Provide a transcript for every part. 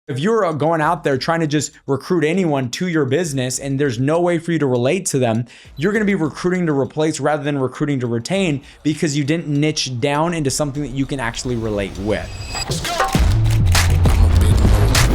If you're going out there trying to just recruit anyone to your business and there's no way for you to relate to them, you're going to be recruiting to replace rather than recruiting to retain because you didn't niche down into something that you can actually relate with.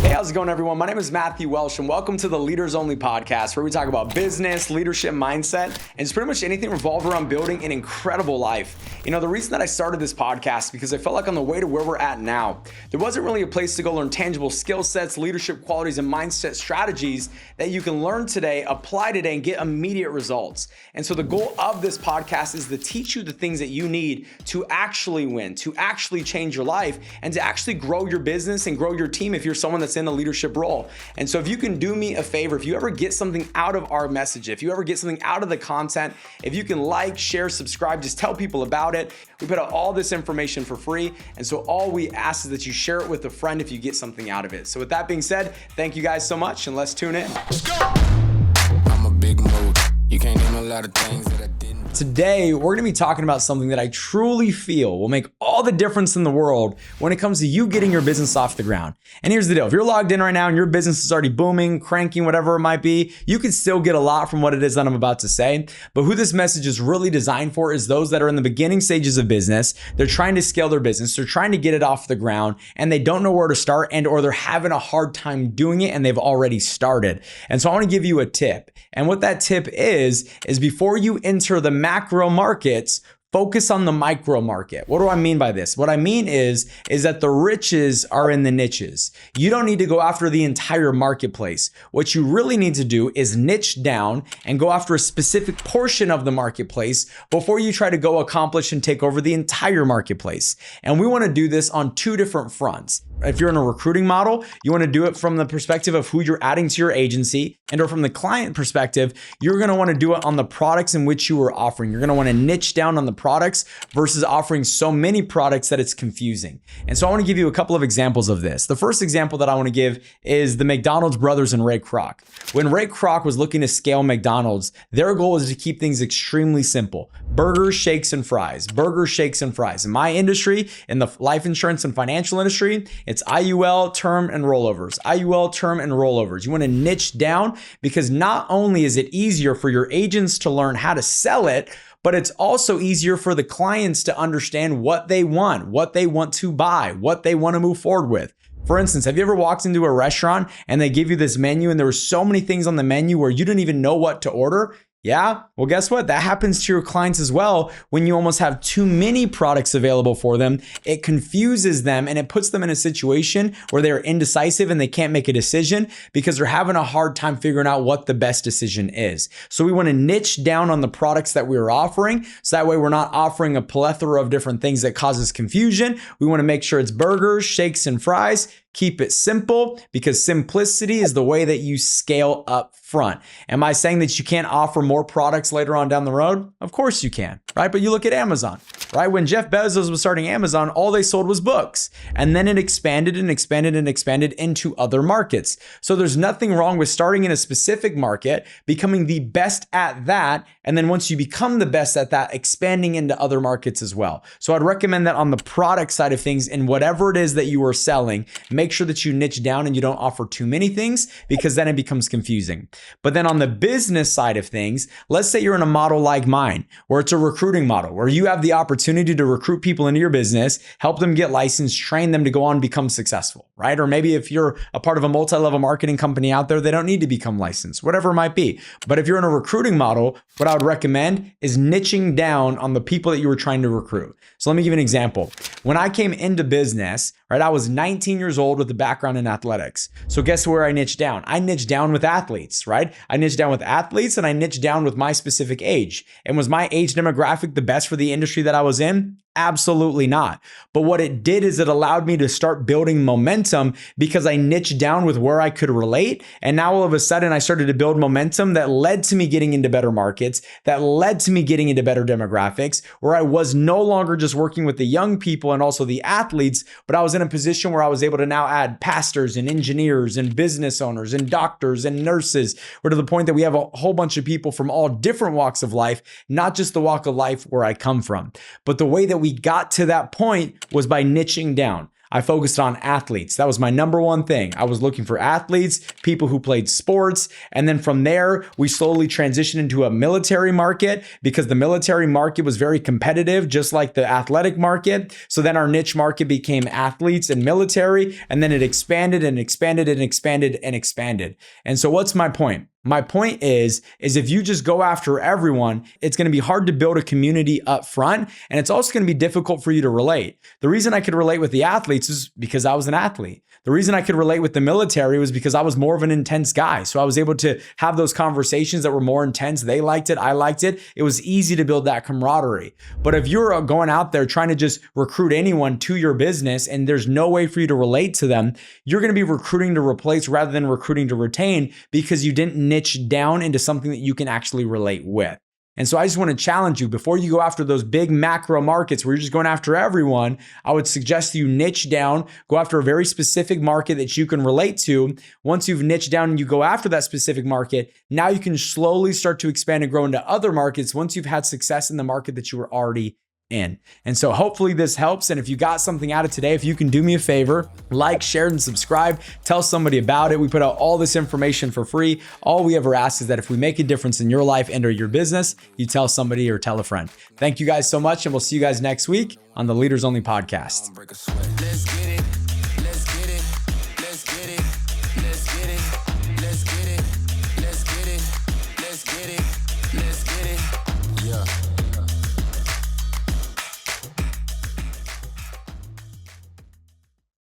Hey, how's it going, everyone? My name is Matthew Welsh, and welcome to the Leaders Only podcast, where we talk about business, leadership, mindset, and it's pretty much anything revolved around building an incredible life. You know, the reason that I started this podcast is because I felt like on the way to where we're at now, there wasn't really a place to go learn tangible skill sets, leadership qualities, and mindset strategies that you can learn today, apply today, and get immediate results. And so the goal of this podcast is to teach you the things that you need to actually win, to actually change your life, and to actually grow your business and grow your team if you're someone that's in a leadership role. And so if you can do me a favor, if you ever get something out of our message, if you ever get something out of the content, if you can like, share, subscribe, just tell people about it. We put out all this information for free. And so all we ask is that you share it with a friend if you get something out of it. So with that being said, thank you guys so much, and let's tune in. Let's go. I'm a big mood. You can't name a lot of things that I didn't. Today, we're going to be talking about something that I truly feel will make all the difference in the world when it comes to you getting your business off the ground. And here's the deal. If you're logged in right now and your business is already booming, cranking, whatever it might be, you can still get a lot from what it is that I'm about to say. But who this message is really designed for is those that are in the beginning stages of business. They're trying to scale their business. They're trying to get it off the ground and they don't know where to start, and or they're having a hard time doing it and they've already started. And so I want to give you a tip. And what that tip is before you enter the macro markets, focus on the micro market. What do I mean by this? What I mean is that the riches are in the niches. You don't need to go after the entire marketplace. What you really need to do is niche down and go after a specific portion of the marketplace before you try to go accomplish and take over the entire marketplace. And we want to do this on two different fronts. If you're in a recruiting model, you want to do it from the perspective of who you're adding to your agency, and or from the client perspective, you're going to want to do it on the products in which you are offering. You're going to want to niche down on the products versus offering so many products that it's confusing. And so I want to give you a couple of examples of this. The first example that I want to give is the McDonald's brothers and Ray Kroc. When Ray Kroc was looking to scale McDonald's, their goal was to keep things extremely simple. Burgers, shakes, and fries. Burgers, shakes, and fries. In my industry, in the life insurance and financial industry, it's IUL, term, and rollovers. IUL, term, and rollovers. You want to niche down because not only is it easier for your agents to learn how to sell it, but it's also easier for the clients to understand what they want to buy, what they want to move forward with. For instance, have you ever walked into a restaurant and they give you this menu and there were so many things on the menu where you didn't even know what to order? Yeah, well, guess what? That happens to your clients as well. When you almost have too many products available for them, it confuses them and it puts them in a situation where they're indecisive and they can't make a decision because they're having a hard time figuring out what the best decision is. So we want to niche down on the products that we're offering. So that way we're not offering a plethora of different things that causes confusion. We want to make sure it's burgers, shakes, and fries. Keep it simple because simplicity is the way that you scale up front. Am I saying that you can't offer more products later on down the road? Of course you can, right? But you look at Amazon, right? When Jeff Bezos was starting Amazon, all they sold was books. And then it expanded and expanded and expanded into other markets. So there's nothing wrong with starting in a specific market, becoming the best at that. And then once you become the best at that, expanding into other markets as well. So I'd recommend that on the product side of things, in whatever it is that you are selling, make sure that you niche down and you don't offer too many things because then it becomes confusing. But then on the business side of things, let's say you're in a model like mine, where it's a recruiting model, where you have the opportunity to recruit people into your business, help them get licensed, train them to go on and become successful, right? Or maybe if you're a part of a multi-level marketing company out there, they don't need to become licensed, whatever it might be. But if you're in a recruiting model, what I would recommend is niching down on the people that you were trying to recruit. So let me give you an example. When I came into business, right, I was 19 years old with a background in athletics. So guess where I niched down? I niched down with athletes, right? I niched down with athletes and I niched down with my specific age. And was my age demographic the best for the industry that I was in? Absolutely not. But what it did is it allowed me to start building momentum because I niched down with where I could relate. And now all of a sudden I started to build momentum that led to me getting into better markets, that led to me getting into better demographics, where I was no longer just working with the young people and also the athletes, but I was in a position where I was able to now add pastors and engineers and business owners and doctors and nurses. We're to the point that we have a whole bunch of people from all different walks of life, not just the walk of life where I come from. But the way that we got to that point was by niching down. I focused on athletes. That was my number one thing. I was looking for athletes, people who played sports. And then from there, we slowly transitioned into a military market because the military market was very competitive, just like the athletic market. So then our niche market became athletes and military, and then it expanded and expanded and expanded and expanded. And so what's my point? My point is if you just go after everyone, it's going to be hard to build a community up front. And it's also going to be difficult for you to relate. The reason I could relate with the athletes is because I was an athlete. The reason I could relate with the military was because I was more of an intense guy. So I was able to have those conversations that were more intense. They liked it. I liked it. It was easy to build that camaraderie. But if you're going out there trying to just recruit anyone to your business and there's no way for you to relate to them, you're going to be recruiting to replace rather than recruiting to retain because you didn't niche down into something that you can actually relate with. And so I just want to challenge you, before you go after those big macro markets where you're just going after everyone, I would suggest you niche down, go after a very specific market that you can relate to. Once you've niched down and you go after that specific market, now you can slowly start to expand and grow into other markets once you've had success in the market that you were already in. And so hopefully this helps. And if you got something out of today, if you can do me a favor, like, share, and subscribe, tell somebody about it. We put out all this information for free. All we ever ask is that if we make a difference in your life and or your business, you tell somebody or tell a friend. Thank you guys so much. And we'll see you guys next week on the Leaders Only podcast.